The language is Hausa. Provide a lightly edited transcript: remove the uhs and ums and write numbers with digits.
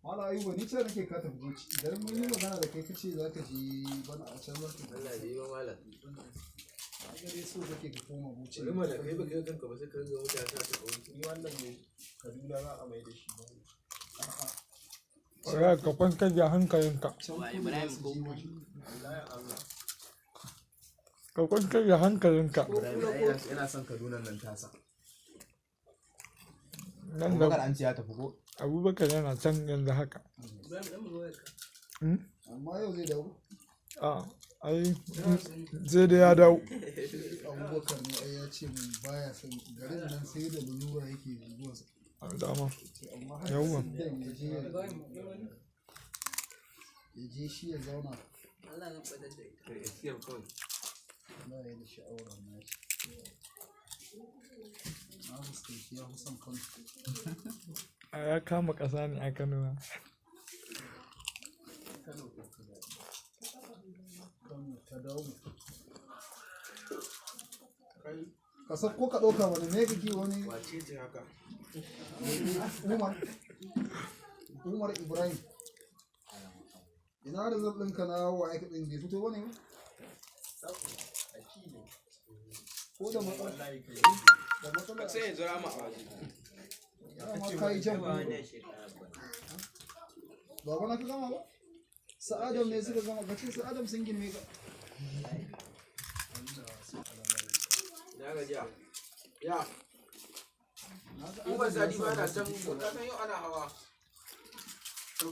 Mala Ayuba ni ce nake ka tafi goci idan mun yi magana da kai kace za ka je bana a can za ka Allah ya yi wa malam a gare so kake ka koma goci rima da kai baka kanka ba sai ka ga mutane ta kawo ni wannan ne Kaduna za a mai da shi ba Oya ka kwantar da hankalinka. Ka kwantar da hankalinka. yana son Kaduna nan tasa Nan da an ce ya tafi ko Abubakar yana can yanzu haka. amma yau zai dawo Ai sai da ya dawo. Abubakar ne ai ya ce mun baya son garin nan sai da lura yake zuwa Dama. amma Yawwa. ya je shi ya zauna Allah na fadar da ita gaskiya kawai ba ya da sha'awar na shi na fuskanci ya fi son Kano Ya kama ƙasa ne a Kano. Kano ta dawo ka sauko ka ɗauka wani ne kake wani wace ce haka Umar Ibrahim ina da zaɓinka na wa aika ɗin bai fito bane ba ko da matsala sai ya jira ma a waje dama ka yi jan ba wani ka gama ba sa'adam ne suka gama ka ce sa'adam sun girme ka ya gajiya ya in ba sadi ba na can ko ta san yau ana hawa to